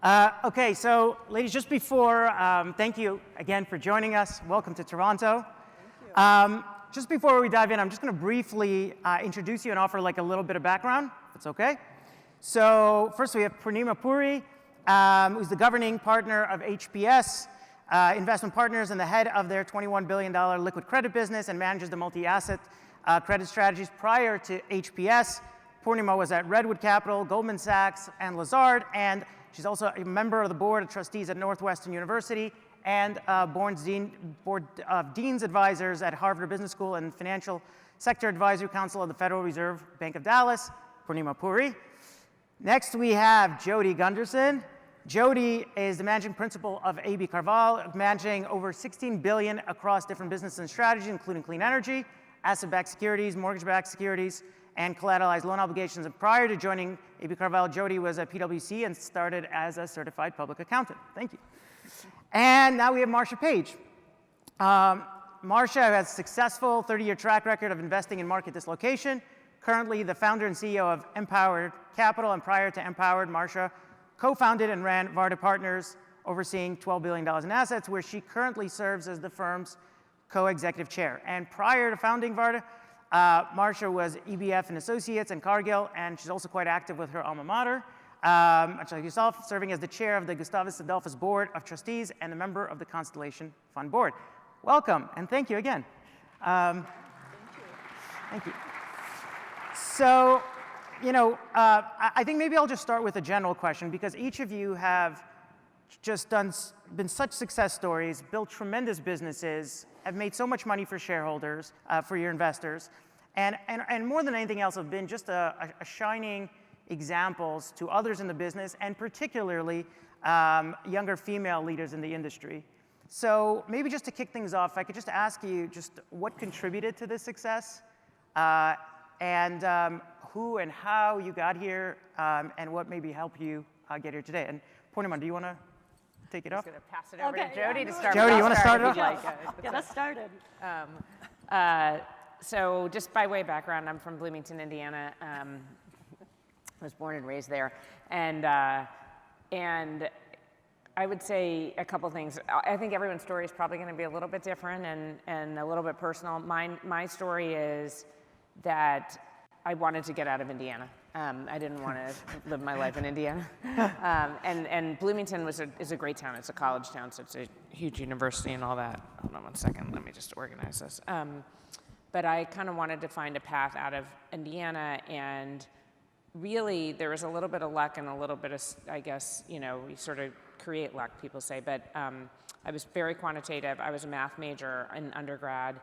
Okay, so ladies, just before, thank you again for joining us. Welcome to Toronto. Thank you. Just before we dive in, I'm just going to briefly introduce you and offer like a little bit of background, if it's okay. So first we have Purnima Puri, who's the governing partner of HPS Investment Partners and the head of their $21 billion liquid credit business and manages the multi-asset credit strategies. Prior to HPS, Purnima was at Redwood Capital, Goldman Sachs, and Lazard, and she's also a member of the board of trustees at Northwestern University and board of Dean's Advisors at Harvard Business School and Financial Sector Advisory Council of the Federal Reserve Bank of Dallas, Purnima Puri. Next, we have Jody Gunderson. Jody is the managing principal of AB CarVal, managing over $16 billion across different businesses and strategies, including clean energy, asset-backed securities, mortgage-backed securities, and collateralized loan obligations. And prior to joining AB CarVal, Jody was at PwC and started as a certified public accountant. Thank you. And now we have Marcia Page. Marcia has a successful 30-year track record of investing in market dislocation. Currently the founder and CEO of MPowered Capital, and prior to MPowered, Marcia co-founded and ran Värde Partners, overseeing $12 billion in assets, where she currently serves as the firm's co-executive chair. And prior to founding Värde, Marcia was EBF and Associates and Cargill, and she's also quite active with her alma mater, much like yourself, serving as the chair of the Gustavus Adolphus Board of Trustees and a member of the Constellation Fund Board. Welcome, and thank you again. Thank you. So, you know, I think maybe I'll just start with a general question, because each of you have just been such success stories, built tremendous businesses, have made so much money for shareholders, for your investors, and more than anything else have been just a shining examples to others in the business, and particularly younger female leaders in the industry. So maybe just to kick things off, I could just ask you just what contributed to this success, and who and how you got here, and what maybe helped you get here today. And Purnima, do you want to take it off? I'm just going to pass it over to Jody to start. Jody, you want to start it off? Get us started. So just by way of background, I'm from Bloomington, Indiana. I was born and raised there. And I would say a couple things. I think everyone's story is probably going to be a little bit different and a little bit personal. My story is that I wanted to get out of Indiana. I didn't want to live my life in Indiana. And Bloomington is a great town. It's a college town, so it's a huge university and all that. Hold on one second. Let me just organize this. But I kind of wanted to find a path out of Indiana, and really there was a little bit of luck and a little bit of, I guess, you know, we sort of create luck, people say. But I was very quantitative. I was a math major in undergrad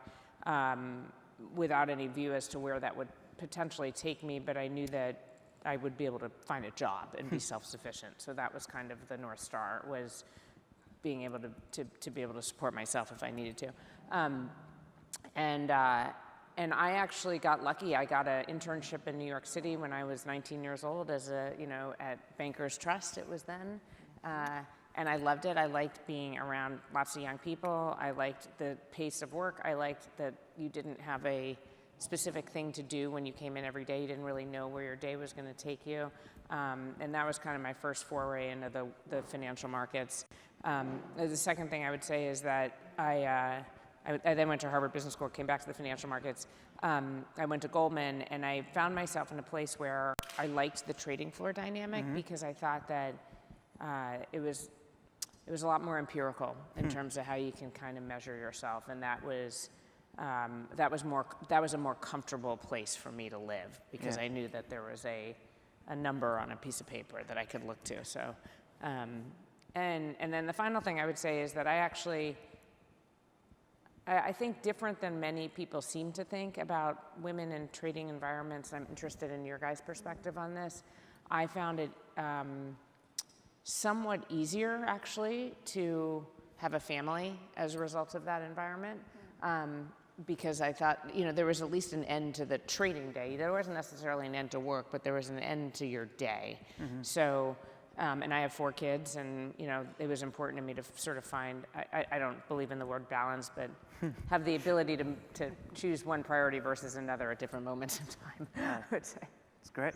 without any view as to where that would potentially take me, but I knew that I would be able to find a job and be self-sufficient. So that was kind of the North Star, was being able to be able to support myself if I needed to. And I actually got lucky. I got an internship in New York City when I was 19 years old as at Bankers Trust, it was then. And I loved it. I liked being around lots of young people. I liked the pace of work. I liked that you didn't have a specific thing to do when you came in every day. You didn't really know where your day was going to take you. And that was kind of my first foray into the financial markets. The second thing I would say is that I then went to Harvard Business School, came back to the financial markets. I went to Goldman, and I found myself in a place where I liked the trading floor dynamic, because I thought that it was a lot more empirical in terms of how you can kind of measure yourself, and that was a more comfortable place for me to live, because I knew that there was a number on a piece of paper that I could look to. So, and then the final thing I would say is that I think different than many people seem to think about women in trading environments. I'm interested in your guys' perspective on this. I found it somewhat easier, actually, to have a family as a result of that environment. Because I thought, there was at least an end to the trading day. There wasn't necessarily an end to work, but there was an end to your day. So, and I have 4 kids, and it was important to me to sort of find, I don't believe in the word balance, but have the ability to choose one priority versus another at different moments in time, I would say. That's great.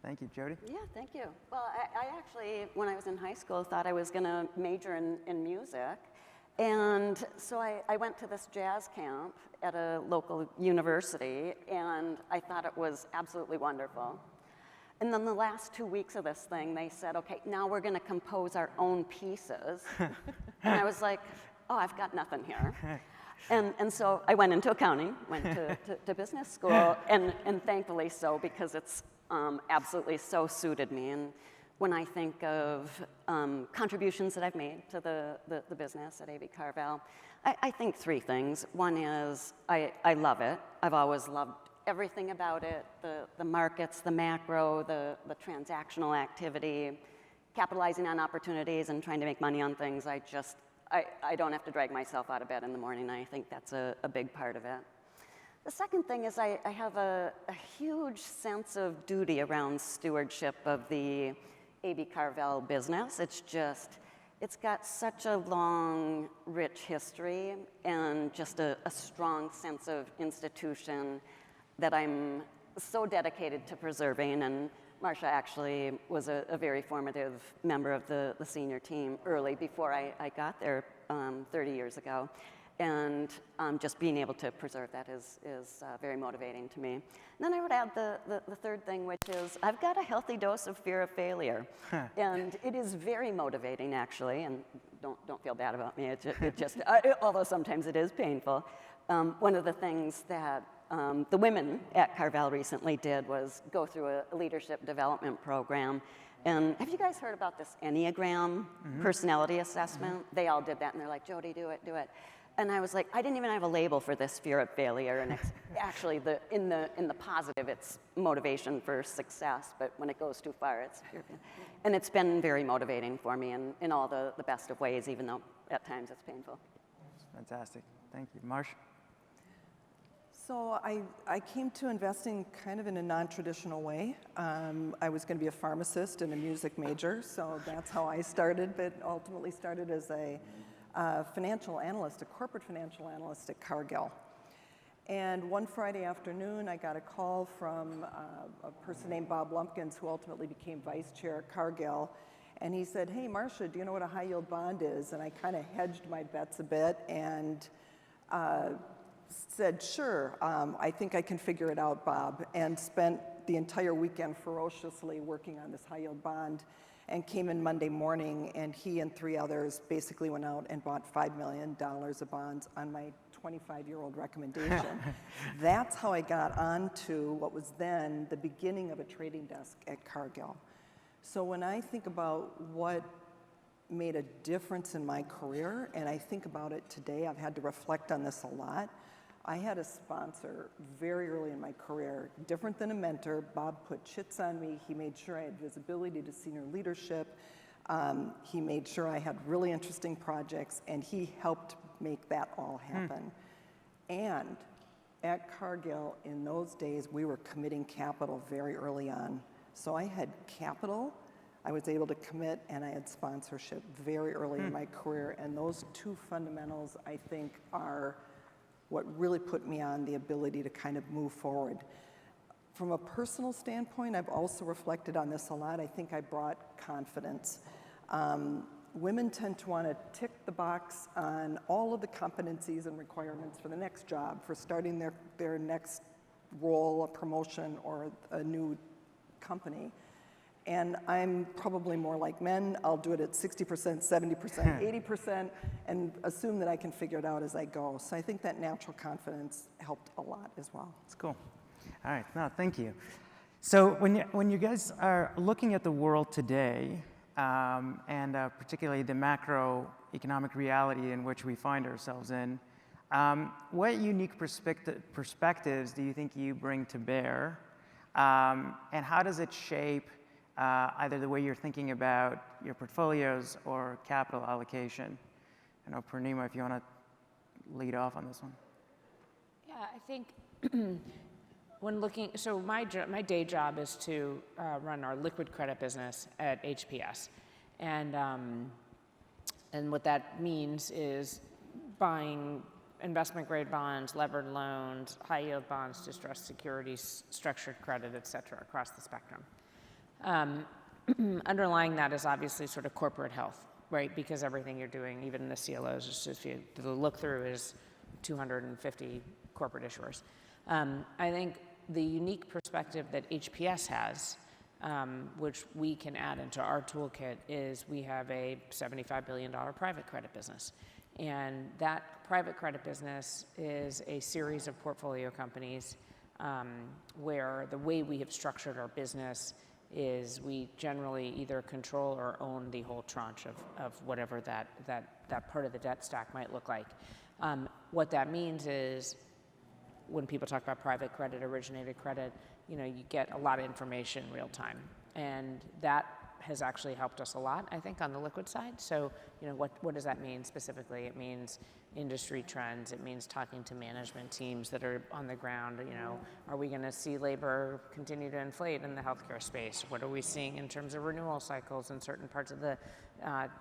Thank you. Jody? Yeah, thank you. Well, I actually, when I was in high school, thought I was going to major in music. And so I went to this jazz camp at a local university, and I thought it was absolutely wonderful. And then the last 2 weeks of this thing, they said, okay, now we're going to compose our own pieces. And I was like, oh, I've got nothing here. And so I went into accounting, went to business school, and thankfully so, because it's absolutely so suited me. And when I think of contributions that I've made to the business at AB CarVal, I think three things. One is I love it. I've always loved everything about it, the markets, the macro, the transactional activity, capitalizing on opportunities and trying to make money on things. I don't have to drag myself out of bed in the morning. I think that's a big part of it. The second thing is I have a huge sense of duty around stewardship of the AB CarVal business. It's got such a long, rich history and just a strong sense of institution that I'm so dedicated to preserving. And Marcia actually was a very formative member of the senior team early, before I got there 30 years ago. And just being able to preserve that is very motivating to me. And then I would add the third thing, which is I've got a healthy dose of fear of failure. And it is very motivating, actually, and don't feel bad about me. It just although sometimes it is painful. One of the things that the women at CarVal recently did was go through a leadership development program. And have you guys heard about this Enneagram personality assessment? They all did that, and they're like, Jody, do it. And I was like, I didn't even have a label for this fear of failure. And it's actually, in the positive, it's motivation for success. But when it goes too far, it's fear of failure. And it's been very motivating for me in all the best of ways, even though at times it's painful. Fantastic. Thank you. Marcia? So I came to investing kind of in a non-traditional way. I was going to be a pharmacist and a music major, so that's how I started, but ultimately started as a financial analyst, a corporate financial analyst at CarGill. And one Friday afternoon, I got a call from a person named Bob Lumpkins, who ultimately became vice chair at CarGill. And he said, hey, Marcia, do you know what a high yield bond is? And I kind of hedged my bets a bit and said, sure, I think I can figure it out, Bob, and spent the entire weekend ferociously working on this high yield bond, and came in Monday morning, and he and three others basically went out and bought $5 million of bonds on my 25-year-old recommendation. That's how I got onto what was then the beginning of a trading desk at CarGill. So when I think about what made a difference in my career, and I think about it today, I've had to reflect on this a lot. I had a sponsor very early in my career, different than a mentor. Bob put chits on me. He made sure I had visibility to senior leadership. He made sure I had really interesting projects, and he helped make that all happen. And at CarGill, in those days, we were committing capital very early on. So I had capital, I was able to commit, and I had sponsorship very early in my career. And those two fundamentals, I think, are what really put me on the ability to kind of move forward. From a personal standpoint, I've also reflected on this a lot. I think I brought confidence. Women tend to want to tick the box on all of the competencies and requirements for the next job, for starting their next role, a promotion, or a new company. And I'm probably more like men. I'll do it at 60%, 70%, 80%, and assume that I can figure it out as I go. So I think that natural confidence helped a lot as well. That's cool. All right, no, thank you. So when you guys are looking at the world today, and particularly the macroeconomic reality in which we find ourselves in, what unique perspectives do you think you bring to bear, and how does it shape either the way you're thinking about your portfolios or capital allocation? I know, Purnima, if you want to lead off on this one. Yeah, I think when looking, so my day job is to run our liquid credit business at HPS. And what that means is buying investment grade bonds, levered loans, high yield bonds, distressed securities, structured credit, et cetera, across the spectrum. Underlying that is obviously sort of corporate health, right? Because everything you're doing, even the CLOs, is just, the look through is 250 corporate issuers. I think the unique perspective that HPS has, which we can add into our toolkit, is we have a $75 billion private credit business. And that private credit business is a series of portfolio companies where the way we have structured our business is we generally either control or own the whole tranche of whatever that part of the debt stack might look like. What that means is when people talk about private credit, originated credit, you get a lot of information real time. And that has actually helped us a lot, I think, on the liquid side. So, what does that mean specifically? It means industry trends. It means talking to management teams that are on the ground. Are we going to see labor continue to inflate in the healthcare space? What are we seeing in terms of renewal cycles in certain parts of the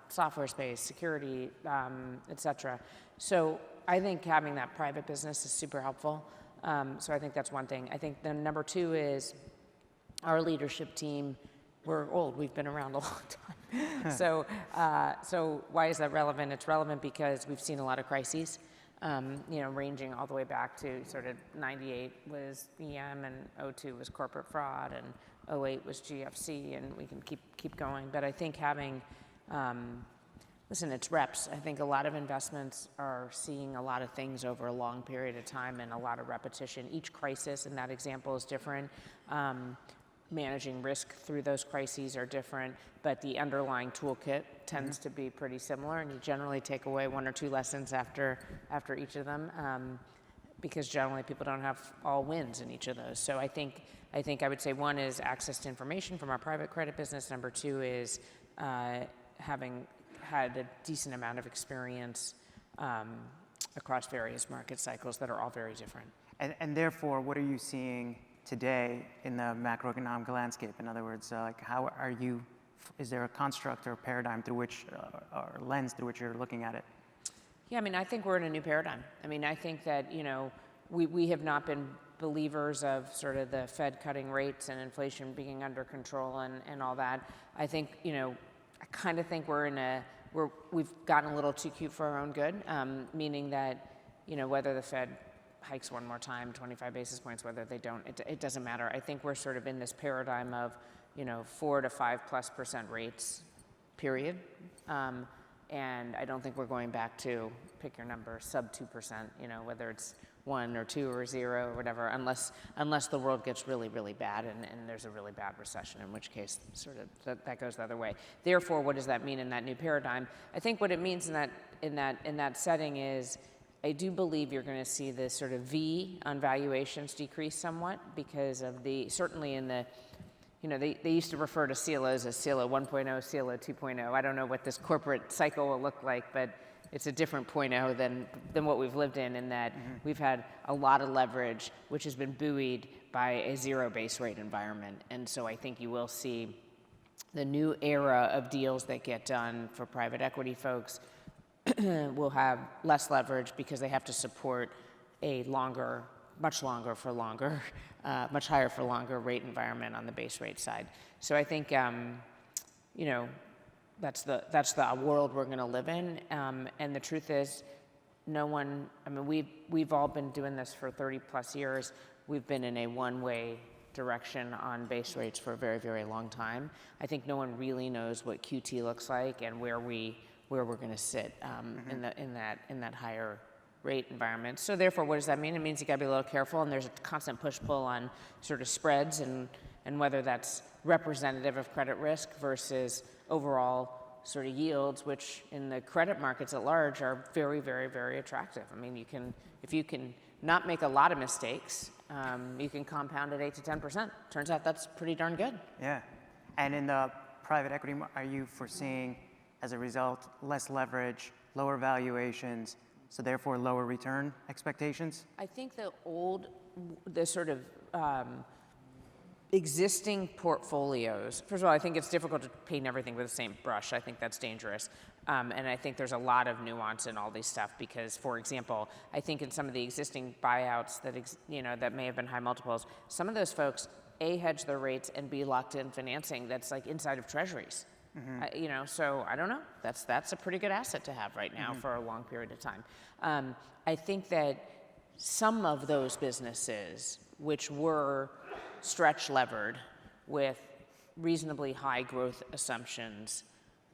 software space, security, et cetera? So I think having that private business is super helpful. So I think that's one thing. I think the number two is our leadership team. We're old. We've been around a long time. So why is that relevant? It's relevant because we've seen a lot of crises, ranging all the way back to sort of 98 was EM and 02 was corporate fraud and 08 was GFC, and we can keep going. But I think having, it's reps. I think a lot of investments are seeing a lot of things over a long period of time and a lot of repetition. Each crisis in that example is different. Managing risk through those crises are different, but the underlying toolkit tends to be pretty similar, and you generally take away one or two lessons after each of them, because generally people don't have all wins in each of those. So I think I would say one is access to information from our private credit business. Number two is having had a decent amount of experience across various market cycles that are all very different. And therefore, what are you seeing today in the macroeconomic landscape? In other words, how are you, is there a construct or paradigm through which, or lens through which you're looking at it? Yeah, I think we're in a new paradigm. I think that, we have not been believers of sort of the Fed cutting rates and inflation being under control and all that. I think, I kind of think we've gotten a little too cute for our own good, meaning that, whether the Fed hikes one more time, 25 basis points, whether they don't, it doesn't matter. I think we're sort of in this paradigm of, 4 to 5+% rates, period. And I don't think we're going back to, pick your number, sub 2%, whether it's 1 or 2 or 0 or whatever, unless the world gets really, really bad and there's a really bad recession, in which case sort of that goes the other way. Therefore, what does that mean in that new paradigm? I think what it means in that setting is, I do believe you're going to see this sort of V on valuations decrease somewhat because of certainly in the, they used to refer to CLOs as CLO 1.0, CLO 2.0. I don't know what this corporate cycle will look like, but it's a different 0.0 than what we've lived in that we've had a lot of leverage, which has been buoyed by a zero base rate environment. And so I think you will see the new era of deals that get done for private equity folks will have less leverage because they have to support a much higher for longer rate environment on the base rate side. So I think, that's the world we're going to live in. And the truth is, we've all been doing this for 30 plus years. We've been in a one-way direction on base rates for a very, very long time. I think no one really knows what QT looks like and where we're going to sit in that higher rate environment. So therefore, what does that mean? It means you got to be a little careful, and there's a constant push-pull on sort of spreads and whether that's representative of credit risk versus overall sort of yields, which in the credit markets at large are very, very, very attractive. If you can not make a lot of mistakes, you can compound at 8 to 10%. Turns out that's pretty darn good. Yeah. And in the private equity, are you foreseeing, as a result, less leverage, lower valuations, so therefore lower return expectations? I think the sort of existing portfolios, first of all, I think it's difficult to paint everything with the same brush. I think that's dangerous. And I think there's a lot of nuance in all these stuff because, for example, I think in some of the existing buyouts that may have been high multiples, some of those folks A, hedge their rates, and B, locked in financing that's like inside of treasuries. You know, so I don't know. That's a pretty good asset to have right now for a long period of time. I think that some of those businesses, which were stretch levered with reasonably high growth assumptions,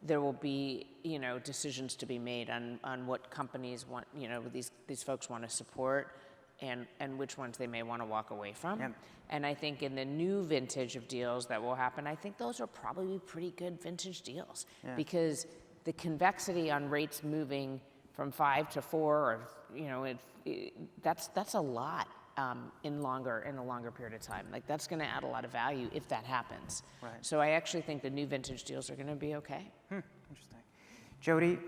there will be, you know, decisions to be made on what companies want, you know, these folks want to support and which ones they may want to walk away from. Yep. And I think in the new vintage of deals that will happen, I think those are probably pretty good vintage deals because the convexity on rates moving from 5 to 4, or, you know, that's a lot in a longer period of time. Like, that's going to add a lot of value if that happens. Right. So I actually think the new vintage deals are going to be okay. Interesting. Jody,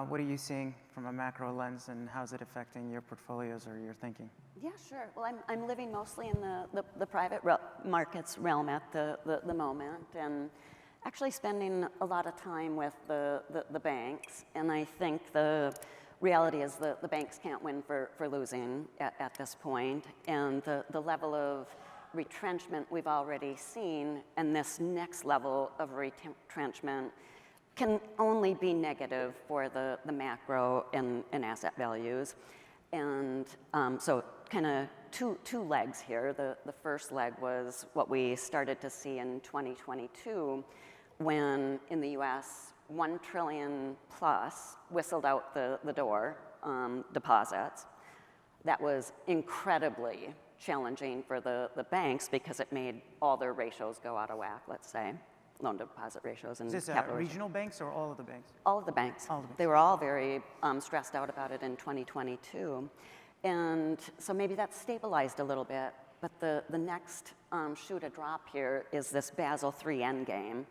what are you seeing from a macro lens, and how's it affecting your portfolios or your thinking? Yeah, sure. Well, I'm living mostly in the private markets realm at the moment, and actually spending a lot of time with the banks. And I think the reality is the banks can't win for losing at this point. And the level of retrenchment we've already seen, and this next level of retrenchment can only be negative for the macro and asset values. And so kind of two legs here. The first leg was what we started to see in 2022 when in the US, 1 trillion plus whistled out the door, deposits. That was incredibly challenging for the banks because it made all their ratios go out of whack, let's say, loan to deposit ratios and Is this capital regional banks or all of the banks? All of the banks. All of the banks. They were all very stressed out about it in 2022. And so maybe that's stabilized a little bit, but the next shoe to drop here is this Basel III endgame,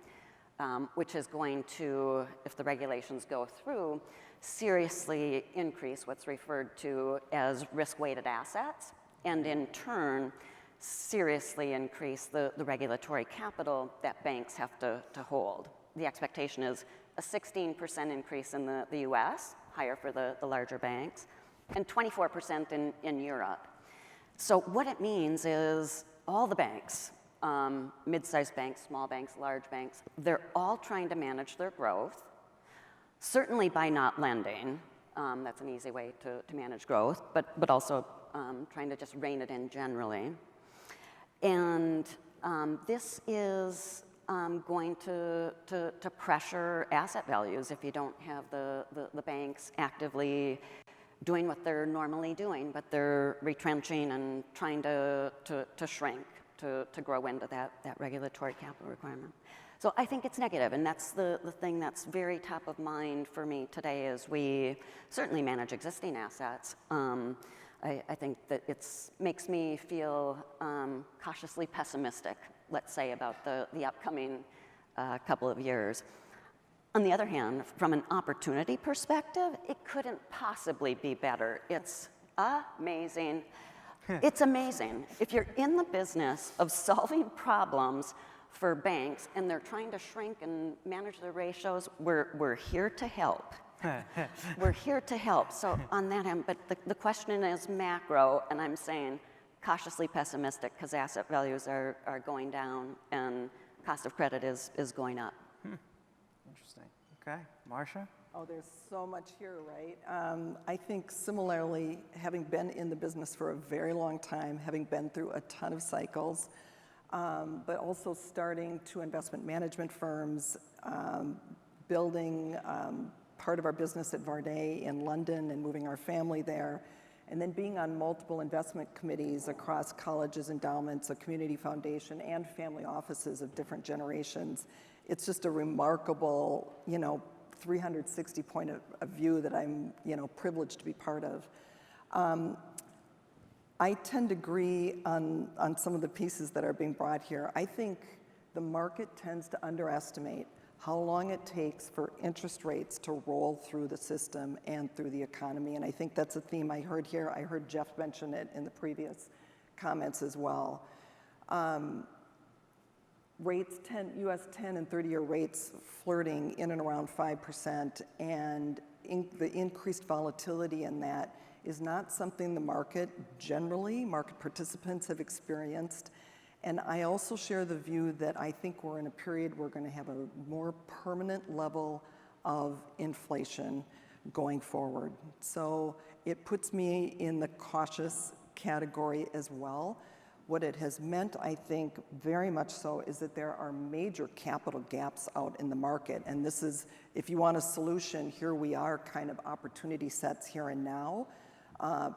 which is going to, if the regulations go through, seriously increase what's referred to as risk-weighted assets, and in turn, seriously increase the regulatory capital that banks have to hold. The expectation is a 16% increase in the US, higher for the larger banks, and 24% in Europe. So what it means is all the banks, mid-sized banks, small banks, large banks, they're all trying to manage their growth, certainly by not lending. That's an easy way to manage growth, but also trying to just rein it in generally. And this is going to pressure asset values if you don't have the banks actively doing what they're normally doing, but they're retrenching and trying to shrink, to grow into that regulatory capital requirement. So I think it's negative, and that's the thing that's very top of mind for me today as we certainly manage existing assets. I think that it makes me feel cautiously pessimistic, let's say, about the upcoming couple of years. On the other hand, from an opportunity perspective, it couldn't possibly be better. It's amazing. It's amazing. If you're in the business of solving problems for banks and they're trying to shrink and manage their ratios, we're here to help. We're here to help. So on that end, but the question is macro, and I'm saying cautiously pessimistic because asset values are going down and cost of credit is going up. Interesting. Okay. Marcia? Oh, there's so much here, right? I think similarly, having been in the business for a very long time, having been through a ton of cycles, but also starting two investment management firms, building part of our business at Värde in London and moving our family there, and then being on multiple investment committees across colleges, endowments, a community foundation, and family offices of different generations. It's just a remarkable, 360 point of view that I'm, privileged to be part of. I tend to agree on some of the pieces that are being brought here. I think the market tends to underestimate how long it takes for interest rates to roll through the system and through the economy. And I think that's a theme I heard here. I heard Jeff mention it in the previous comments as well. Rates, US 10 and 30-year rates flirting in and around 5%, and the increased volatility in that is not something the market participants have experienced. And I also share the view that I think we're in a period we're going to have a more permanent level of inflation going forward. So it puts me in the cautious category as well. What it has meant, I think, very much so, is that there are major capital gaps out in the market. And this is, if you want a solution, here we are, kind of opportunity sets here and now.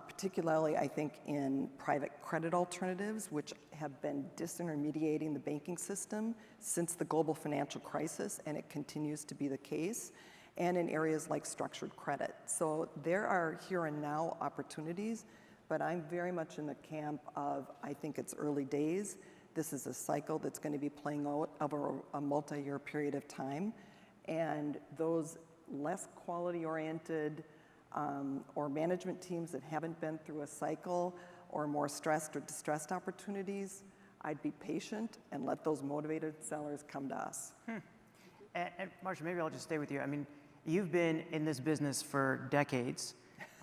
Particularly, I think, in private credit alternatives, which have been disintermediating the banking system since the global financial crisis, and it continues to be the case, and in areas like structured credit. So there are here and now opportunities, but I'm very much in the camp of, I think it's early days. This is a cycle that's going to be playing out over a multi-year period of time, and those less quality-oriented or management teams that haven't been through a cycle or more stressed or distressed opportunities, I'd be patient and let those motivated sellers come to us. And Marcia, maybe I'll just stay with you. I mean, you've been in this business for decades.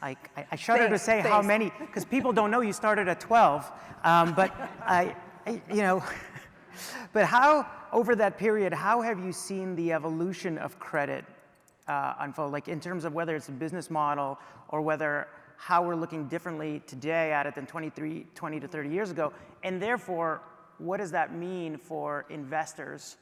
I shudder to say how many, because people don't know you started at 12. But but how, over that period, how have you seen the evolution of credit unfold, like in terms of whether it's a business model or whether how we're looking differently today at it than 20 to 30 years ago? And therefore, what does that mean for investors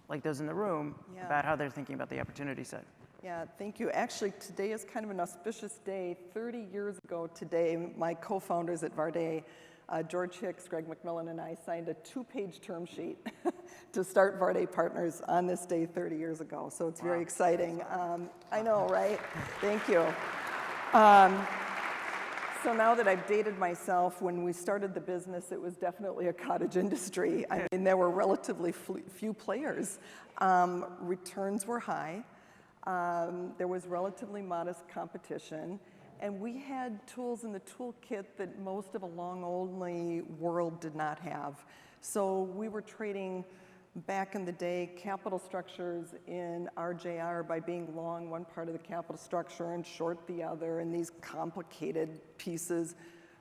like those in the room about how they're thinking about the opportunity set? Yeah, thank you. Actually, today is kind of an auspicious day. 30 years ago today, my co-founders at Värde, George Hicks, Greg McMillan, and I signed a 2-page term sheet to start Värde Partners on this day 30 years ago. So it's very exciting. I know, right? Thank you. So now that I've dated myself, when we started the business, it was definitely a cottage industry. I mean, there were relatively few players. Returns were high. There was relatively modest competition. And we had tools in the toolkit that most of a long-only world did not have. So we were trading, back in the day, capital structures in RJR by being long one part of the capital structure and short the other, and these complicated pieces.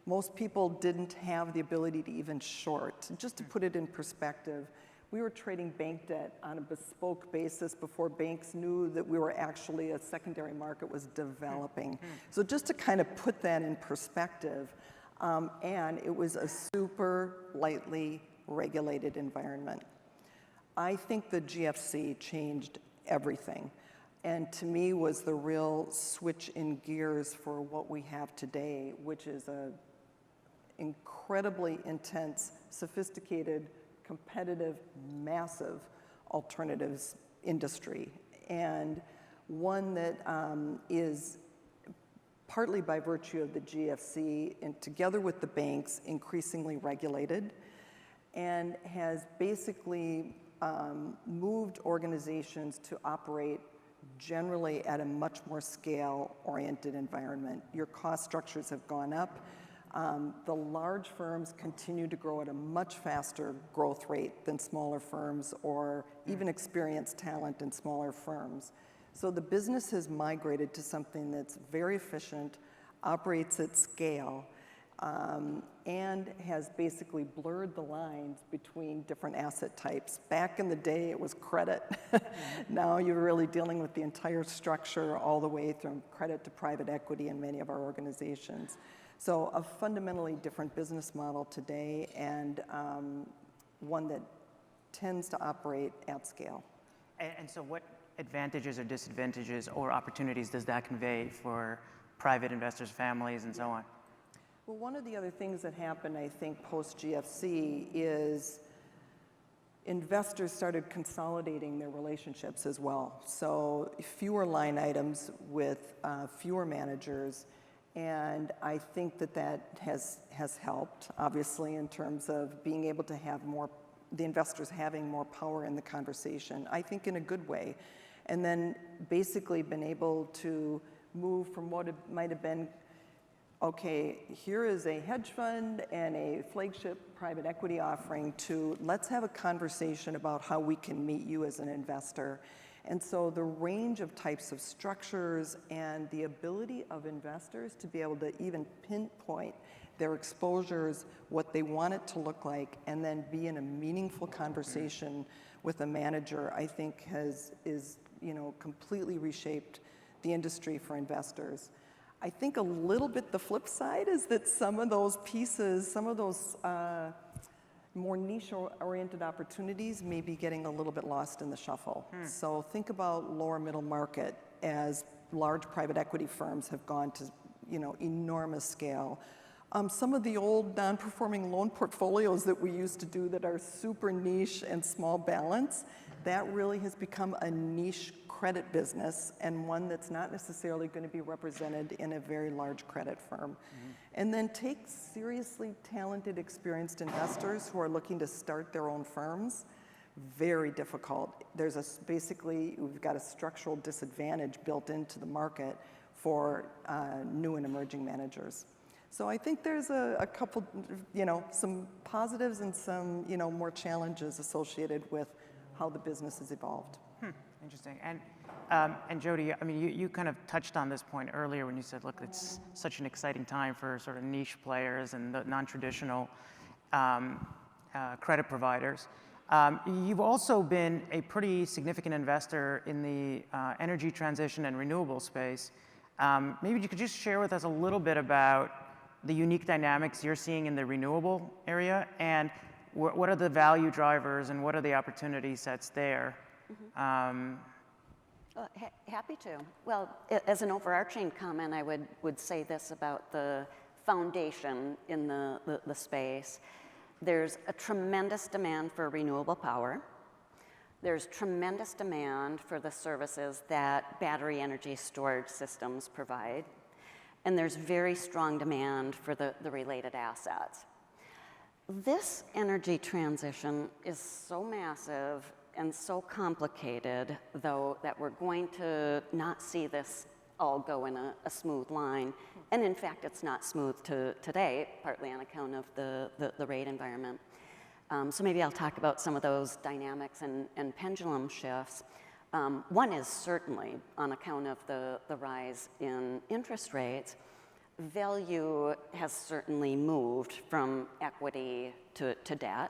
Most people didn't have the ability to even short. Just to put it in perspective, we were trading bank debt on a bespoke basis before banks knew that we were actually, a secondary market was developing. So just to kind of put that in perspective, and it was a super lightly regulated environment. I think the GFC changed everything, and to me was the real switch in gears for what we have today, which is a incredibly intense, sophisticated, competitive, massive alternatives industry, and one that is partly by virtue of the GFC and together with the banks increasingly regulated, and has basically moved organizations to operate generally at a much more scale-oriented environment. Your cost structures have gone up. The large firms continue to grow at a much faster growth rate than smaller firms or even experienced talent in smaller firms. So the business has migrated to something that's very efficient, operates at scale, and has basically blurred the lines between different asset types. Back in the day, it was credit. Now you're really dealing with the entire structure all the way from credit to private equity in many of our organizations. So a fundamentally different business model today, and one that tends to operate at scale. And so what advantages or disadvantages or opportunities does that convey for private investors, families, and so on? Well, one of the other things that happened, I think, post-GFC is investors started consolidating their relationships as well. So fewer line items with fewer managers. And I think that that has helped, obviously, in terms of being able to have more, the investors having more power in the conversation, I think in a good way. And then basically been able to move from what it might have been, okay, here is a hedge fund and a flagship private equity offering, to let's have a conversation about how we can meet you as an investor. And so the range of types of structures and the ability of investors to be able to even pinpoint their exposures, what they want it to look like, and then be in a meaningful conversation with a manager, I think is completely reshaped the industry for investors. I think a little bit the flip side is that some of those pieces, some of those more niche-oriented opportunities may be getting a little bit lost in the shuffle. So think about lower middle market as large private equity firms have gone to enormous scale. Some of the old non-performing loan portfolios that we used to do that are super niche and small balance, that really has become a niche credit business and one that's not necessarily going to be represented in a very large credit firm. And then take seriously talented, experienced investors who are looking to start their own firms. Very difficult. Basically, we've got a structural disadvantage built into the market for new and emerging managers. So I think there's a couple, some positives and some, more challenges associated with how the business has evolved. Interesting. And Jody, I mean, you kind of touched on this point earlier when you said, look, it's such an exciting time for sort of niche players and the non-traditional credit providers. You've also been a pretty significant investor in the energy transition and renewable space. Maybe you could just share with us a little bit about the unique dynamics you're seeing in the renewable area, and what are the value drivers and what are the opportunity sets there? Happy to. Well, as an overarching comment, I would say this about the foundation in the space. There's a tremendous demand for renewable power. There's tremendous demand for the services that battery energy storage systems provide. And there's very strong demand for the related assets. This energy transition is so massive and so complicated, though, that we're going to not see this all go in a smooth line. And in fact, it's not smooth today, partly on account of the rate environment. So maybe I'll talk about some of those dynamics and pendulum shifts. One is certainly on account of the rise in interest rates. Value has certainly moved from equity to debt.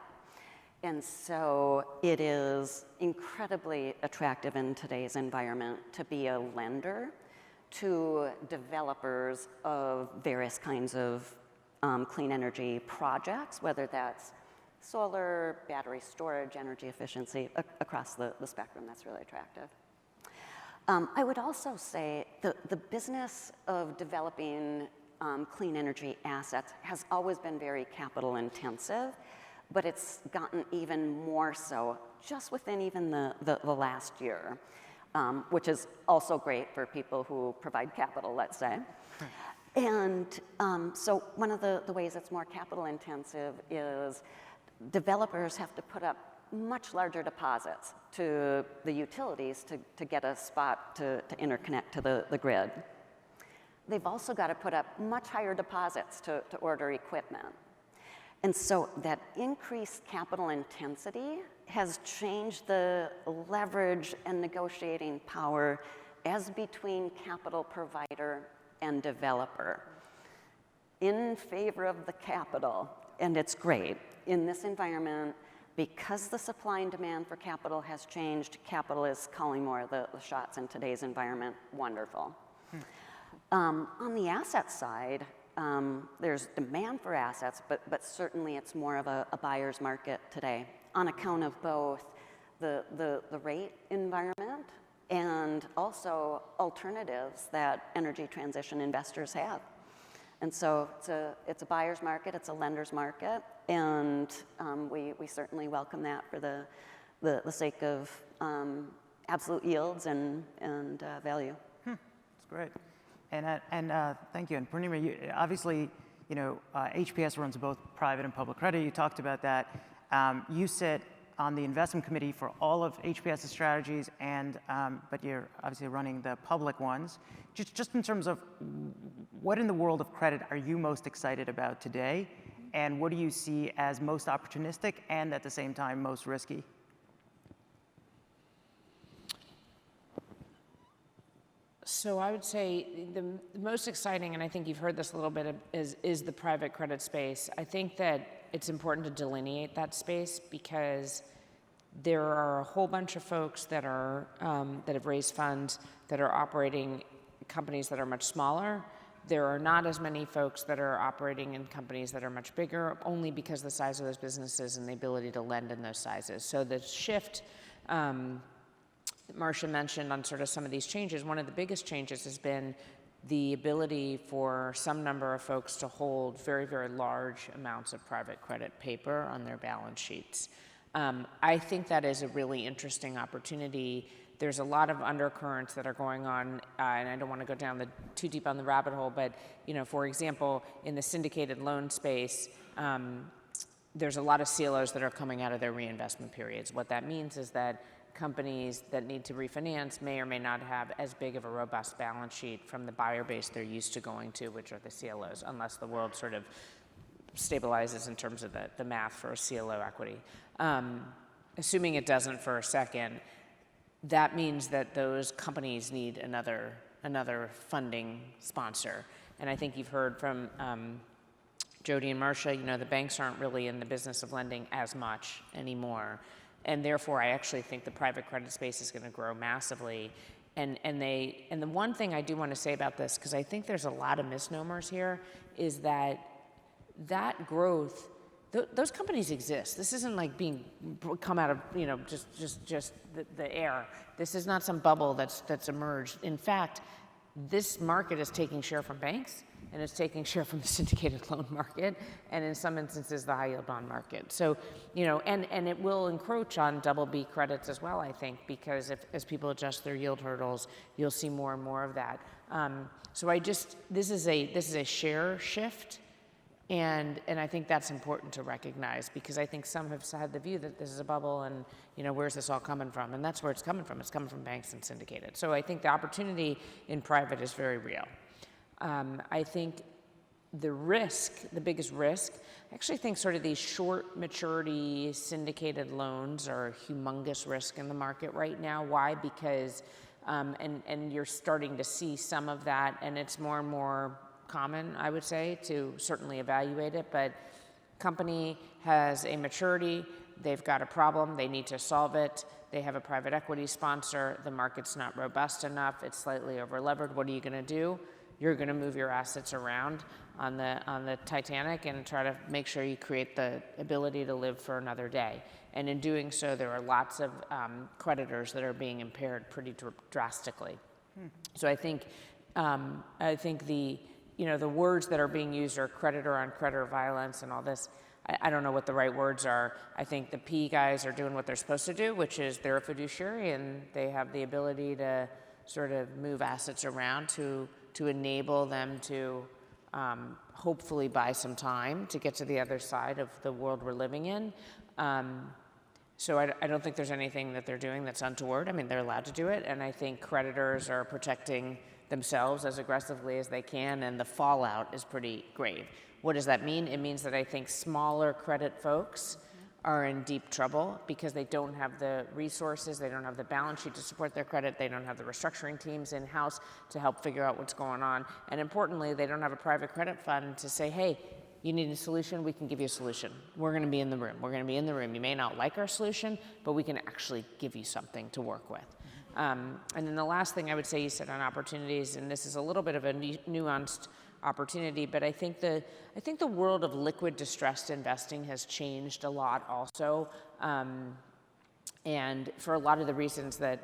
And so it is incredibly attractive in today's environment to be a lender to developers of various kinds of clean energy projects, whether that's solar, battery storage, energy efficiency, across the spectrum. That's really attractive. I would also say the business of developing clean energy assets has always been very capital intensive, but it's gotten even more so just within even the last year, which is also great for people who provide capital, let's say. And so one of the ways it's more capital intensive is developers have to put up much larger deposits to the utilities to get a spot to interconnect to the grid. They've also got to put up much higher deposits to order equipment. And so that increased capital intensity has changed the leverage and negotiating power as between capital provider and developer in favor of the capital. And it's great. In this environment, because the supply and demand for capital has changed, capital is calling more of the shots in today's environment. Wonderful. On the asset side, there's demand for assets, but certainly it's more of a buyer's market today on account of both the rate environment and also alternatives that energy transition investors have. And so it's a buyer's market, it's a lender's market, and we certainly welcome that for the sake of absolute yields and value. That's great. And thank you. And Purnima, obviously, HPS runs both private and public credit. You talked about that. You sit on the investment committee for all of HPS's strategies, but you're obviously running the public ones. Just in terms of what in the world of credit are you most excited about today, and what do you see as most opportunistic and at the same time most risky? So I would say the most exciting, and I think you've heard this a little bit, is the private credit space. I think that it's important to delineate that space because there are a whole bunch of folks that are that have raised funds that are operating companies that are much smaller. There are not as many folks that are operating in companies that are much bigger, only because the size of those businesses and the ability to lend in those sizes. So the shift Marcia mentioned on sort of some of these changes, one of the biggest changes has been the ability for some number of folks to hold very, very large amounts of private credit paper on their balance sheets. I think that is a really interesting opportunity. There's a lot of undercurrents that are going on, and I don't want to go down too deep on the rabbit hole, but for example, in the syndicated loan space, there's a lot of CLOs that are coming out of their reinvestment periods. What that means is that companies that need to refinance may or may not have as big of a robust balance sheet from the buyer base they're used to going to, which are the CLOs, unless the world sort of stabilizes in terms of the math for a CLO equity. Assuming it doesn't for a second, that means that those companies need another funding sponsor. And I think you've heard from Jody and Marcia, the banks aren't really in the business of lending as much anymore. And therefore, I actually think the private credit space is going to grow massively. And the one thing I do want to say about this, because I think there's a lot of misnomers here, is that growth, those companies exist. This isn't like come out of just the air. This is not some bubble that's emerged. In fact, this market is taking share from banks, and it's taking share from the syndicated loan market, and in some instances, the high yield bond market. So, and it will encroach on BB credits as well, I think, because as people adjust their yield hurdles, you'll see more and more of that. So this is a share shift, and I think that's important to recognize, because I think some have had the view that this is a bubble, and where's this all coming from? And that's where it's coming from. It's coming from banks and syndicated. So I think the opportunity in private is very real. I think the biggest risk, I actually think sort of these short maturity syndicated loans are a humongous risk in the market right now. Why? Because, and you're starting to see some of that, and it's more and more common, I would say, to certainly evaluate it. But company has a maturity, they've got a problem, they need to solve it. They have a private equity sponsor, the market's not robust enough, it's slightly over-levered. What are you going to do? You're going to move your assets around on the Titanic and try to make sure you create the ability to live for another day. And in doing so, there are lots of creditors that are being impaired pretty drastically. So I think the words that are being used are creditor on creditor violence and all this. I don't know what the right words are. I think the P guys are doing what they're supposed to do, which is they're a fiduciary and they have the ability to sort of move assets around to enable them to hopefully buy some time to get to the other side of the world we're living in. So I don't think there's anything that they're doing that's untoward. I mean, they're allowed to do it, and I think creditors are protecting themselves as aggressively as they can, and the fallout is pretty grave. What does that mean? It means that I think smaller credit folks are in deep trouble because they don't have the resources, they don't have the balance sheet to support their credit, they don't have the restructuring teams in-house to help figure out what's going on, and importantly, they don't have a private credit fund to say, hey, you need a solution, we can give you a solution. We're going to be in the room. We're going to be in the room. You may not like our solution, but we can actually give you something to work with. And then the last thing I would say, you said on opportunities, and this is a little bit of a nuanced opportunity, but I think the world of liquid distressed investing has changed a lot also, and for a lot of the reasons that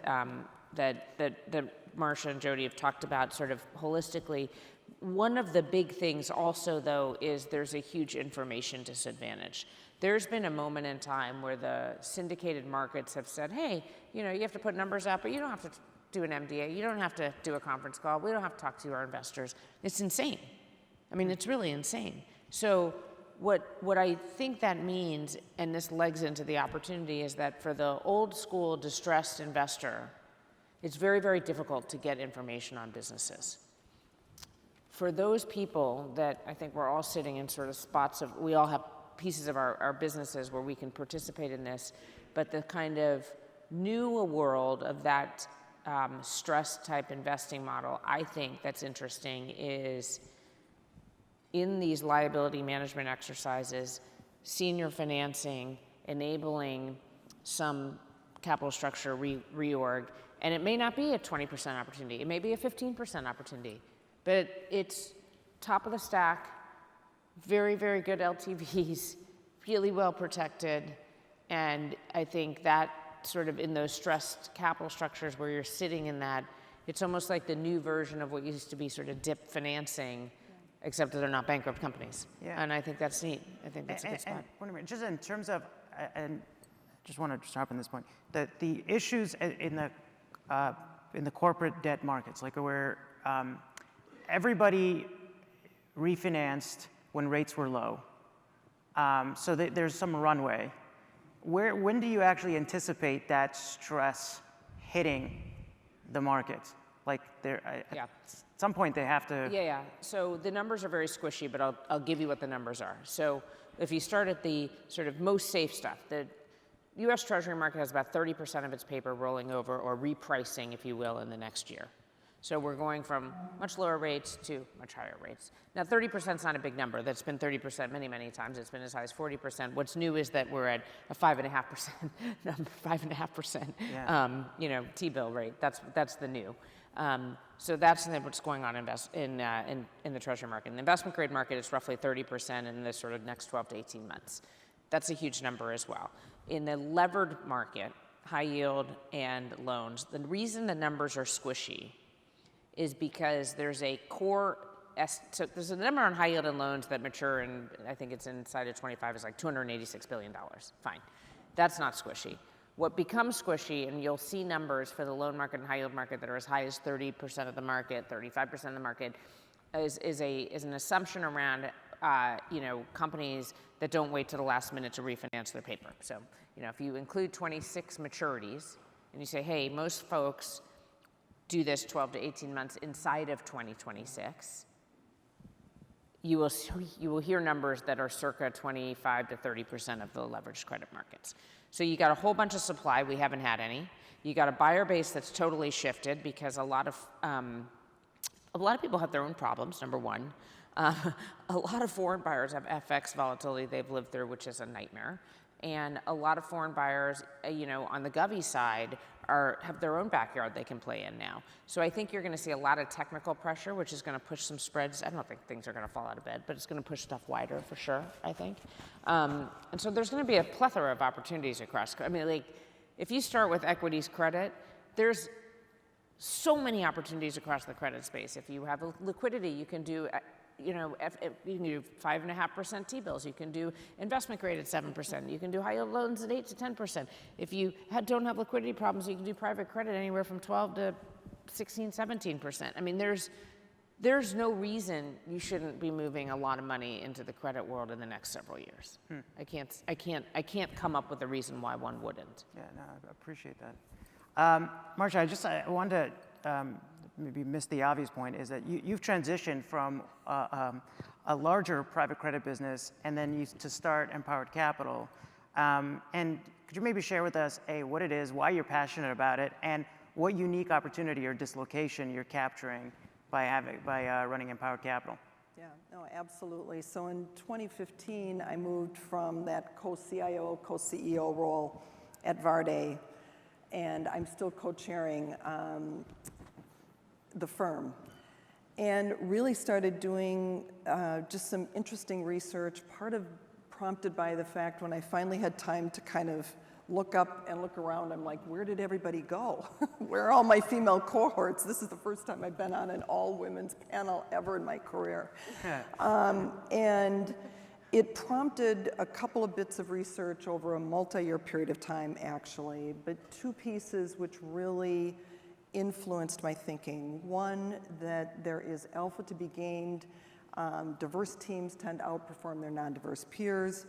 Marcia and Jody have talked about sort of holistically. One of the big things also, though, is there's a huge information disadvantage. There's been a moment in time where the syndicated markets have said, hey, you have to put numbers out, but you don't have to do an MDA. You don't have to do a conference call. We don't have to talk to our investors. It's insane. I mean, it's really insane. So what I think that means, and this legs into the opportunity, is that for the old school distressed investor, it's very, very difficult to get information on businesses. For those people that I think we're all sitting in sort of spots of, we all have pieces of our businesses where we can participate in this, but the kind of new world of that stress type investing model, I think that's interesting is in these liability management exercises, senior financing, enabling some capital structure reorg, and it may not be a 20% opportunity, it may be a 15% opportunity, but it's top of the stack, very, very good LTVs, really well protected, and I think that sort of in those stressed capital structures where you're sitting in that, it's almost like the new version of what used to be sort of dip financing, except that they're not bankrupt companies. Yeah. And I think that's neat. I think that's a good spot. And wait a minute, just in terms of, and just want to stop on this point, that the issues in the corporate debt markets, like where everybody refinanced when rates were low, so there's some runway. When do you actually anticipate that stress hitting the markets? Like at some point they have to. Yeah. So the numbers are very squishy, but I'll give you what the numbers are. So if you start at the sort of most safe stuff, the U.S. Treasury market has about 30% of its paper rolling over or repricing, if you will, in the next year. So we're going from much lower rates to much higher rates. Now, 30% is not a big number. That's been 30% many, many times. It's been as high as 40%. What's new is that we're at a 5.5% number, 5.5%, T-bill rate. That's the new. So that's what's going on in the Treasury market. In the investment grade market, it's roughly 30% in the sort of next 12 to 18 months. That's a huge number as well. In the levered market, high yield and loans, the reason the numbers are squishy is because there's a core, so there's a number on high yield and loans that mature, and I think it's inside of 25 is like $286 billion. Fine. That's not squishy. What becomes squishy, and you'll see numbers for the loan market and high yield market that are as high as 30% of the market, 35% of the market, is an assumption around companies that don't wait to the last minute to refinance their paper. So, if you include 26 maturities and you say, hey, most folks do this 12 to 18 months inside of 2026, you will hear numbers that are circa 25 to 30% of the leveraged credit markets. So you got a whole bunch of supply, we haven't had any. You got a buyer base that's totally shifted because a lot of people have their own problems, number one. A lot of foreign buyers have FX volatility they've lived through, which is a nightmare. And a lot of foreign buyers, on the govy side, have their own backyard they can play in now. So I think you're going to see a lot of technical pressure, which is going to push some spreads. I don't think things are going to fall out of bed, but it's going to push stuff wider for sure, I think. And so there's going to be a plethora of opportunities across. If you start with equities credit, there's so many opportunities across the credit space. If you have liquidity, you can do you can do 5.5% T-bills. You can do investment grade at 7%. You can do high yield loans at 8 to 10%. If you don't have liquidity problems, you can do private credit anywhere from 12 to 16, 17%. I mean, there's no reason you shouldn't be moving a lot of money into the credit world in the next several years. I can't come up with a reason why one wouldn't. Yeah, no, I appreciate that. Marcia, I wanted to maybe miss the obvious point is that you've transitioned from a larger private credit business and then to start MPowered Capital. And could you maybe share with us, what it is, why you're passionate about it, and what unique opportunity or dislocation you're capturing by running MPowered Capital? Yeah, no, absolutely. So in 2015, I moved from that co-CIO, co-CEO role at Värde, and I'm still co-chairing the firm, and really started doing just some interesting research, prompted by the fact when I finally had time to kind of look up and look around, I'm like, where did everybody go? Where are all my female cohorts? This is the first time I've been on an all-women's panel ever in my career. And it prompted a couple of bits of research over a multi-year period of time, actually, but two pieces which really influenced my thinking. One, that there is alpha to be gained. Diverse teams tend to outperform their non-diverse peers.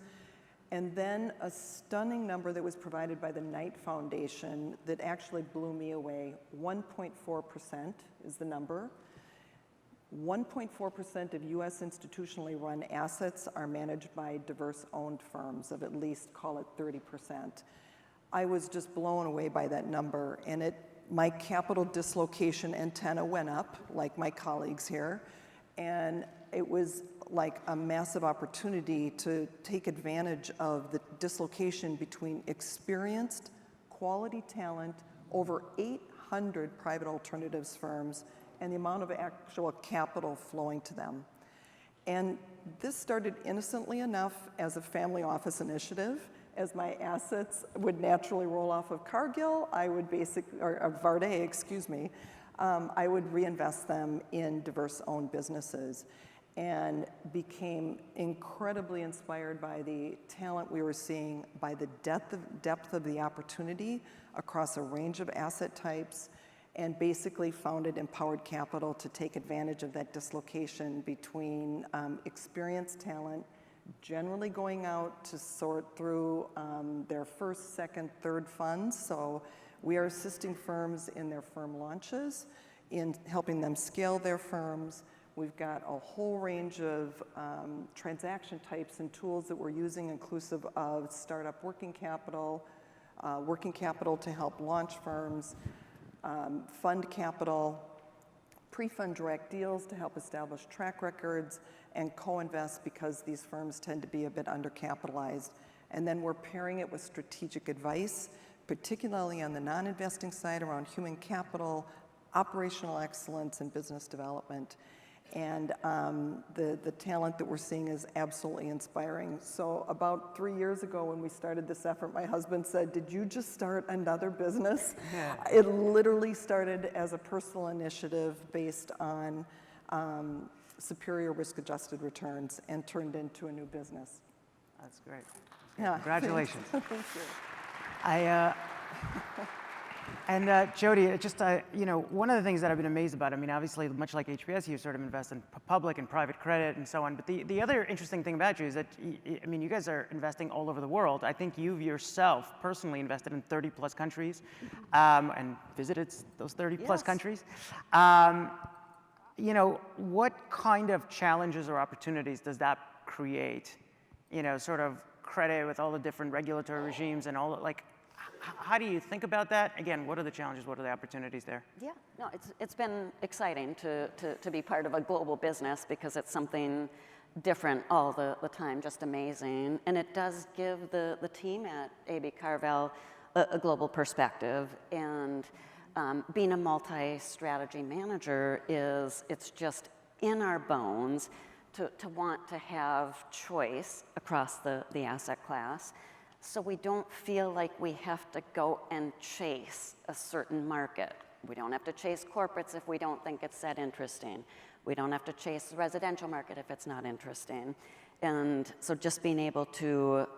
And then a stunning number that was provided by the Knight Foundation that actually blew me away. 1.4% is the number. 1.4% of US institutionally run assets are managed by diverse owned firms of at least, call it 30%. I was just blown away by that number, and it my capital dislocation antenna went up, like my colleagues here, and it was like a massive opportunity to take advantage of the dislocation between experienced, quality talent, over 800 private alternatives firms, and the amount of actual capital flowing to them. And this started innocently enough as a family office initiative. As my assets would naturally roll off of CarGill, I would or Värde, excuse me, I would reinvest them in diverse-owned businesses, and became incredibly inspired by the talent we were seeing, by the depth of the opportunity across a range of asset types, and basically founded MPowered Capital to take advantage of that dislocation between experienced talent generally going out to sort through their first, second, third funds. So we are assisting firms in their firm launches, in helping them scale their firms. We've got a whole range of transaction types and tools that we're using, inclusive of startup working capital to help launch firms, fund capital, pre-fund direct deals to help establish track records, and co-invest because these firms tend to be a bit undercapitalized. And then we're pairing it with strategic advice, particularly on the non-investing side around human capital, operational excellence, and business development. And the talent that we're seeing is absolutely inspiring. So about 3 years ago when we started this effort, my husband said, "Did you just start another business?" Yeah. It literally started as a personal initiative based on superior risk-adjusted returns and turned into a new business. That's great. Yeah. Congratulations. Thank you. And Jody, just one of the things that I've been amazed about, I mean, obviously, much like HPS, you sort of invest in public and private credit and so on. But the other interesting thing about you is that, I mean, you guys are investing all over the world. I think you've yourself personally invested in 30 plus countries and visited those 30 plus countries. What kind of challenges or opportunities does that create? Sort of credit with all the different regulatory regimes and all, like, how do you think about that? Again, what are the challenges? What are the opportunities there? Yeah, no, it's been exciting to be part of a global business because it's something different all the time, just amazing. And it does give the team at AB CarVal a global perspective. And being a multi-strategy manager it's just in our bones to want to have choice across the asset class. So we don't feel like we have to go and chase a certain market. We don't have to chase corporates if we don't think it's that interesting. We don't have to chase the residential market if it's not interesting. And so just being able to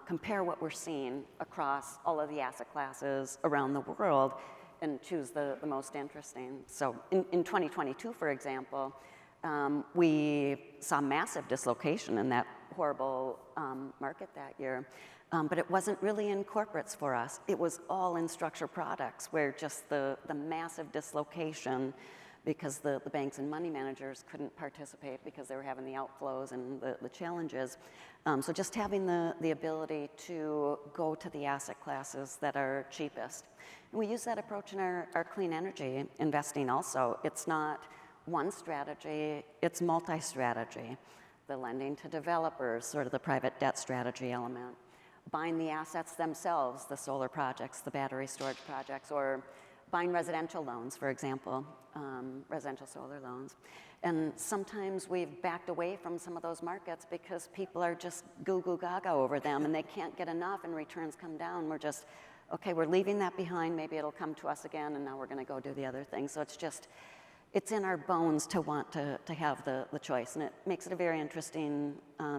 compare what we're seeing across all of the asset classes around the world and choose the most interesting. So in 2022, for example, we saw massive dislocation in that horrible market that year. But it wasn't really in corporates for us. It was all in structured products where just the massive dislocation because the banks and money managers couldn't participate because they were having the outflows and the challenges. So just having the ability to go to the asset classes that are cheapest. And we use that approach in our clean energy investing also. It's not one strategy, it's multi-strategy. The lending to developers, sort of the private debt strategy element. Buying the assets themselves, the solar projects, the battery storage projects, or buying residential loans, for example, residential solar loans. And sometimes we've backed away from some of those markets because people are just goo gaga over them and they can't get enough and returns come down. We're just, okay, we're leaving that behind, maybe it'll come to us again and now we're gonna go do the other thing. So it's in our bones to want to have the choice, and it makes it a very interesting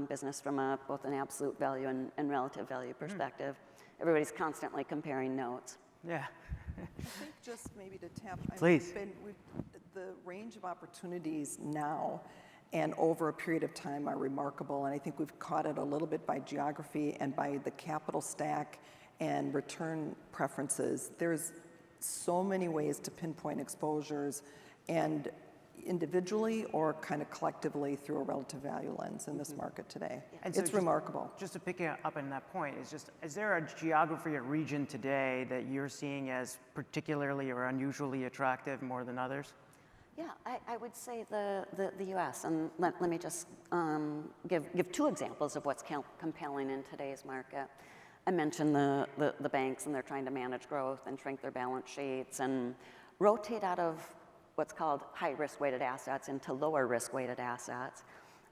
business from both an absolute value and relative value perspective. Everybody's constantly comparing notes. Yeah. I think just maybe to tap, Please. The range of opportunities now and over a period of time are remarkable, and I think we've caught it a little bit by geography and by the capital stack and return preferences. There's so many ways to pinpoint exposures. And individually or kind of collectively through a relative value lens in this market today. And so It's just- remarkable. Just to pick up on that point, is there a geography or region today that you're seeing as particularly or unusually attractive more than others? Yeah, I would say the U.S. And let me just give two examples of what's compelling in today's market. I mentioned the banks, and they're trying to manage growth and shrink their balance sheets and rotate out of what's called high risk-weighted assets into lower risk-weighted assets.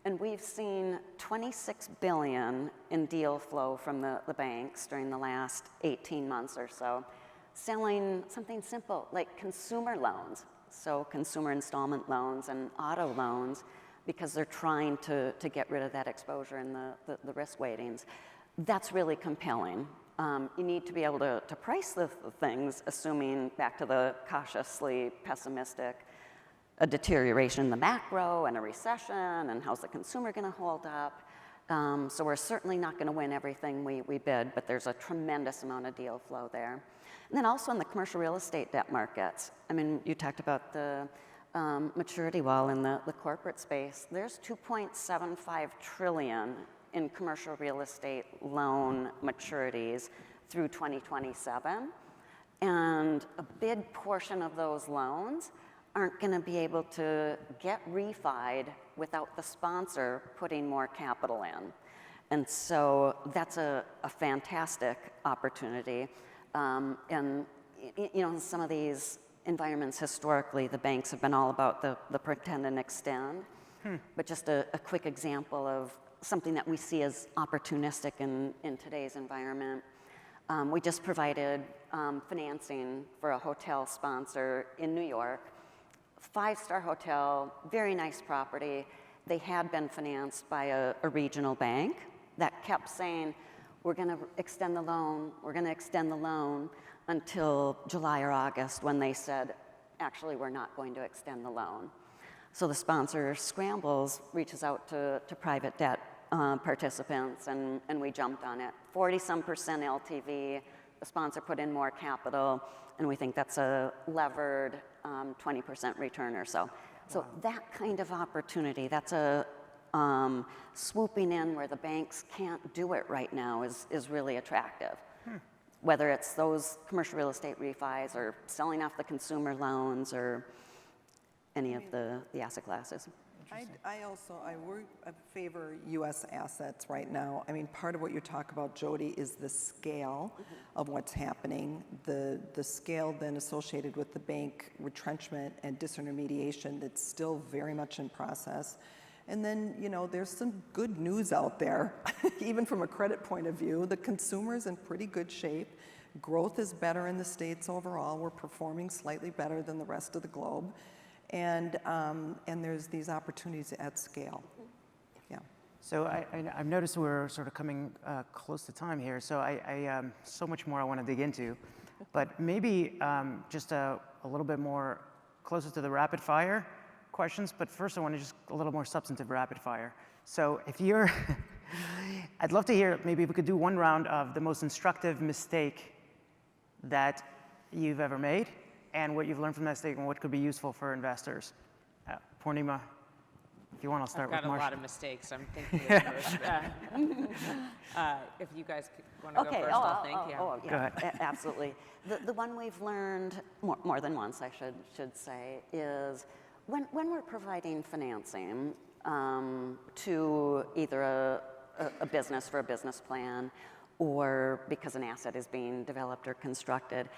And we've seen $26 billion in deal flow from the banks during the last 18 months or so, selling something simple like consumer loans, so consumer installment loans and auto loans, because they're trying to get rid of that exposure in the risk weightings. That's really compelling. You need to be able to price the things, assuming, back to the cautiously pessimistic, a deterioration in the macro and a recession, and how's the consumer going to hold up. So we're certainly not going to win everything we bid, but there's a tremendous amount of deal flow there. And then also in the commercial real estate debt markets, I mean, you talked about the maturity wall in the corporate space. There's $2.75 trillion in commercial real estate loan maturities through 2027. And a big portion of those loans aren't going to be able to get refied without the sponsor putting more capital in. And so that's a fantastic opportunity. And you know, in some of these environments historically, the banks have been all about the pretend and extend. But just a quick example of something that we see as opportunistic in today's environment. We just provided financing for a hotel sponsor in New York, 5-star hotel, very nice property. They had been financed by a regional bank that kept saying, we're going to extend the loan, we're going to extend the loan until July or August, when they said, actually, we're not going to extend the loan. So the sponsor scrambles, reaches out to private debt participants, and we jumped on it. 40-some% LTV, the sponsor put in more capital, and we think that's a levered 20% return or so. So that kind of opportunity, that's a swooping in where the banks can't do it right now is really attractive. Whether it's those commercial real estate refis or selling off the consumer loans or any of the asset classes. I favor U.S. assets right now. I mean, part of what you talk about, Jody, is the scale of what's happening, the scale then associated with the bank retrenchment and disintermediation that's still very much in process. And then, you know, there's some good news out there, even from a credit point of view. The consumer's in pretty good shape. Growth is better in the States overall. We're performing slightly better than the rest of the globe. And there's these opportunities at scale. Yeah. So I've noticed we're sort of coming close to time here, so I so much more I want to dig into. But maybe just a little bit more closer to the rapid fire questions, but first I want to just a little more substantive rapid fire. So if you're, I'd love to hear, maybe if we could do one round of the most instructive mistake that you've ever made, and what you've learned from that mistake, and what could be useful for investors. Purnima, if you want, I'll start with Marcia. I've got a lot of mistakes. I'm thinking of yours. If you guys want to go first, I'll think. Yeah. Go ahead. Absolutely. The one we've learned more than once, I should say, is when we're providing financing to either a business for a business plan, or because an asset is being developed or constructed,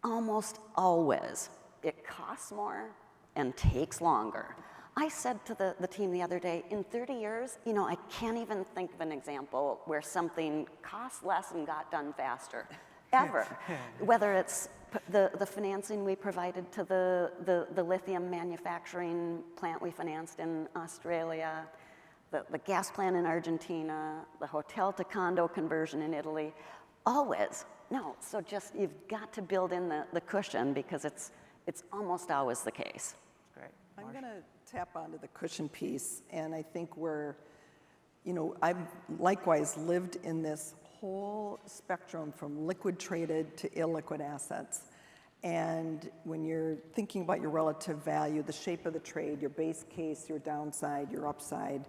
almost always it costs more and takes longer. I said to the team the other day, in 30 years, you know, I can't even think of an example where something cost less and got done faster, ever. Whether it's the financing we provided to the lithium manufacturing plant we financed in Australia, the gas plant in Argentina, the hotel to condo conversion in Italy, always. No, so just you've got to build in the cushion, because it's almost always the case. Great. I'm going to tap onto the cushion piece, and I think I've likewise lived in this whole spectrum from liquid traded to illiquid assets. And when you're thinking about your relative value, the shape of the trade, your base case, your downside, your upside,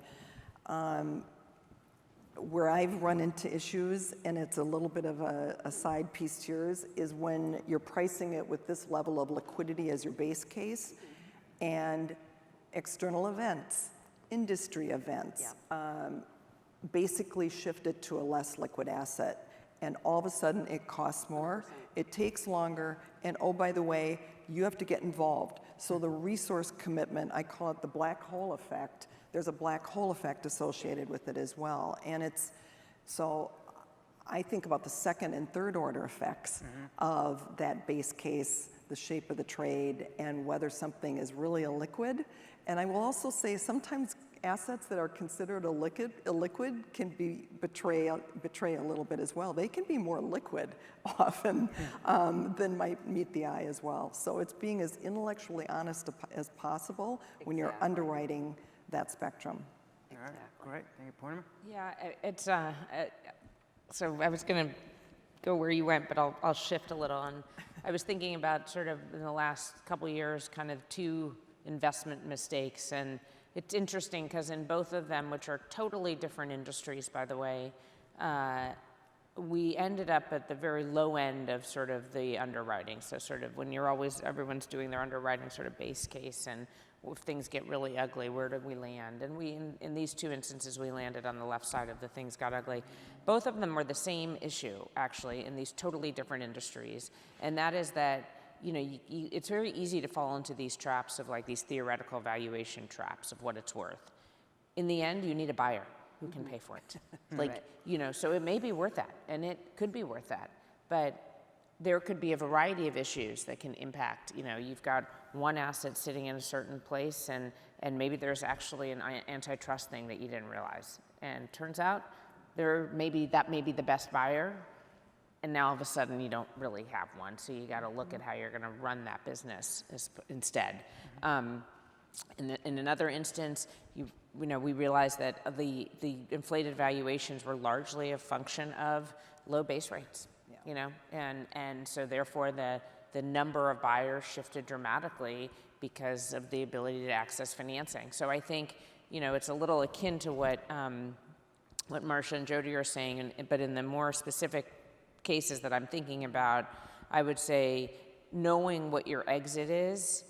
where I've run into issues, and it's a little bit of a side piece to yours, is when you're pricing it with this level of liquidity as your base case, and external events, industry events, basically shift it to a less liquid asset. And all of a sudden it costs more, 100%. It takes longer, and oh, by the way, you have to get involved. So the resource commitment, I call it the black hole effect. There's a black hole effect associated with it as well. And it's, so I think about the second and third order effects of that base case, the shape of the trade, and whether something is really illiquid. And I will also say sometimes assets that are considered illiquid can betray a little bit as well. They can be more liquid often than might meet the eye as well. So it's being as intellectually honest as possible when you're underwriting that spectrum. All right, great. Thank you, Purnima. Yeah, it's so I was going to go where you went, but I'll shift a little. And I was thinking about sort of in the last couple of years, kind of two investment mistakes. And it's interesting because in both of them, which are totally different industries, by the way, we ended up at the very low end of sort of the underwriting. So sort of when everyone's doing their underwriting sort of base case, and if things get really ugly, where do we land? And in these two instances, we landed on the left side of the things got ugly. Both of them were the same issue, actually, in these totally different industries. And that is that, it's very easy to fall into these traps of like these theoretical valuation traps of what it's worth. In the end, you need a buyer who can pay for it. Like, so it may be worth that, and it could be worth that. But there could be a variety of issues that can impact, you've got one asset sitting in a certain place, and maybe there's actually an antitrust thing that you didn't realize. And turns out that may be the best buyer, and now all of a sudden you don't really have one. So you got to look at how you're going to run that business instead. In another instance, we realized that the inflated valuations were largely a function of low base rates. And so therefore the number of buyers shifted dramatically because of the ability to access financing. So I think, it's a little akin to what Marcia and Jody are saying, but in the more specific cases that I'm thinking about, I would say knowing what your exit is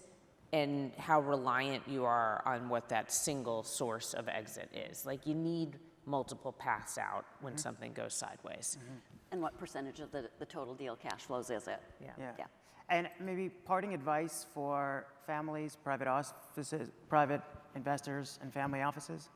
and how reliant you are on what that single source of exit is. Like, you need multiple paths out when something goes sideways. And what percentage of the total deal cash flows is it? Yeah. And maybe parting advice for families, private offices, private investors, and family offices?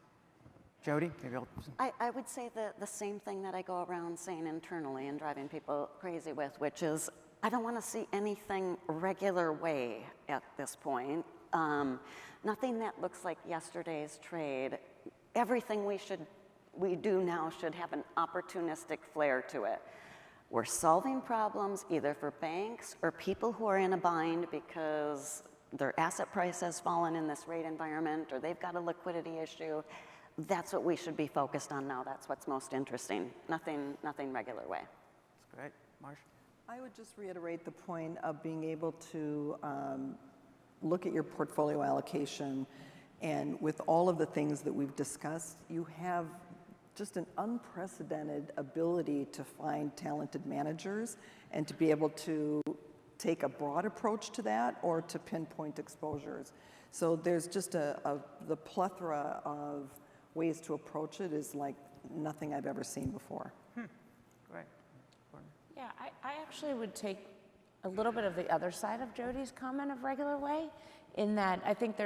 Jody, maybe I would say the same thing that I go around saying internally and driving people crazy with, which is I don't want to see anything regular way at this point. Nothing that looks like yesterday's trade. Everything we do now should have an opportunistic flair to it. We're solving problems either for banks or people who are in a bind because their asset price has fallen in this rate environment or they've got a liquidity issue. That's what we should be focused on now. That's what's most interesting. Nothing regular way. That's great. Marcia? I would just reiterate the point of being able to look at your portfolio allocation, and with all of the things that we've discussed, you have just an unprecedented ability to find talented managers and to be able to take a broad approach to that or to pinpoint exposures. So there's just the plethora of ways to approach it is like nothing I've ever seen before. Great. Yeah, I actually would take a little bit of the other side of Jody's comment of regular way, in that I think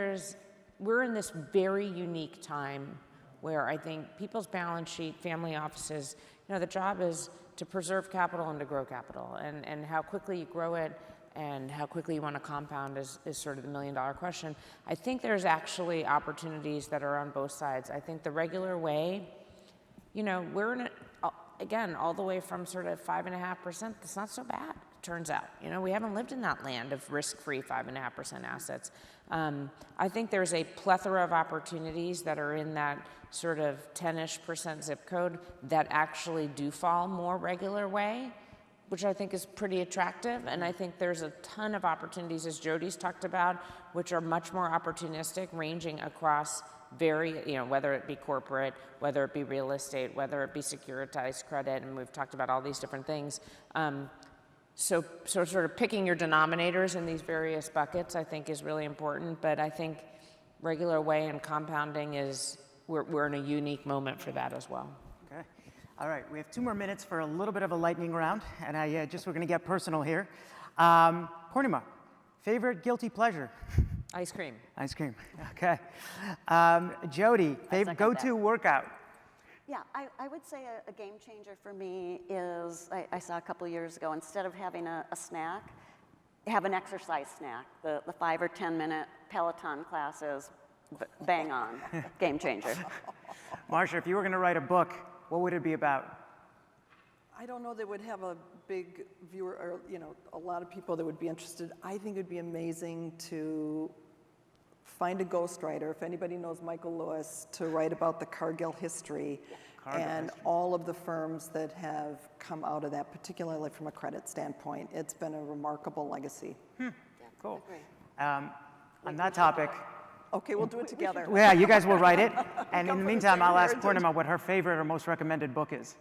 we're in this very unique time where I think people's balance sheet, family offices, the job is to preserve capital and to grow capital, and how quickly you grow it and how quickly you want to compound is sort of the million-dollar question. I think there's actually opportunities that are on both sides. I think the regular way, we're in it, again, all the way from sort of 5.5%, that's not so bad, turns out. We haven't lived in that land of risk-free 5.5% assets. I think there's a plethora of opportunities that are in that sort of 10-ish% zip code that actually do fall more regular way. which I think is pretty attractive. And I think there's a ton of opportunities, as Jody's talked about, which are much more opportunistic, ranging across whether it be corporate, whether it be real estate, whether it be securitized credit, and we've talked about all these different things. So sort of picking your denominators in these various buckets, I think, is really important. But I think regular way and compounding we're in a unique moment for that as well. Okay. All right, we have 2 more minutes for a little bit of a lightning round, and we're going to get personal here. Purnima, favorite guilty pleasure? Ice cream. Ice cream. Okay. Jody, favorite go-to workout? Yeah, I would say a game changer for me is, I saw a couple years ago, instead of having a snack, have an exercise snack. The 5 or 10 minute Peloton classes, bang on, game changer. Marcia, if you were going to write a book, what would it be about? I don't know that would have a big viewer, or a lot of people that would be interested. I think it'd be amazing to find a ghostwriter, if anybody knows Michael Lewis, to write about the Cargill history and all of the firms that have come out of that, particularly from a credit standpoint. It's been a remarkable legacy. Cool. On that topic. Okay, we'll do it together. Yeah, you guys will write it. And in the meantime, I'll ask Purnima what her favorite or most recommended book is.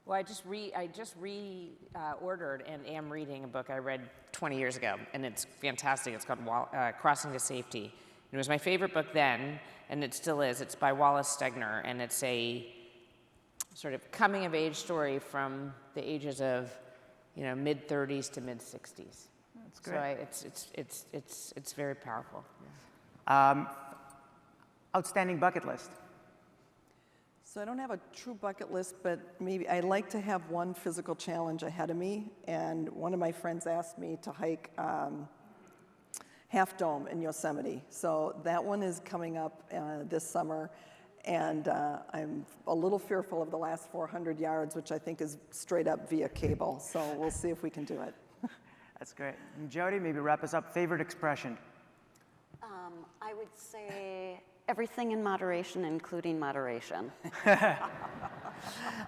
Well, I just reordered and am reading a book I read 20 years ago, and it's fantastic. It's called Crossing to Safety. It was my favorite book then, and it still is. It's by Wallace Stegner, and it's a sort of coming-of-age story from the ages of, mid-30s to mid-60s. That's great. So it's very powerful. Outstanding bucket list. So I don't have a true bucket list, but maybe I like to have one physical challenge ahead of me. And one of my friends asked me to hike Half Dome in Yosemite. So that one is coming up this summer. And I'm a little fearful of the last 400 yards, which I think is straight up via cable. So we'll see if we can do it. That's great. And Jody, maybe wrap us up. Favorite expression? I would say everything in moderation, including moderation.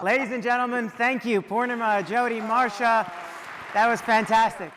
Ladies and gentlemen, thank you. Purnima, Jody, Marcia. That was fantastic.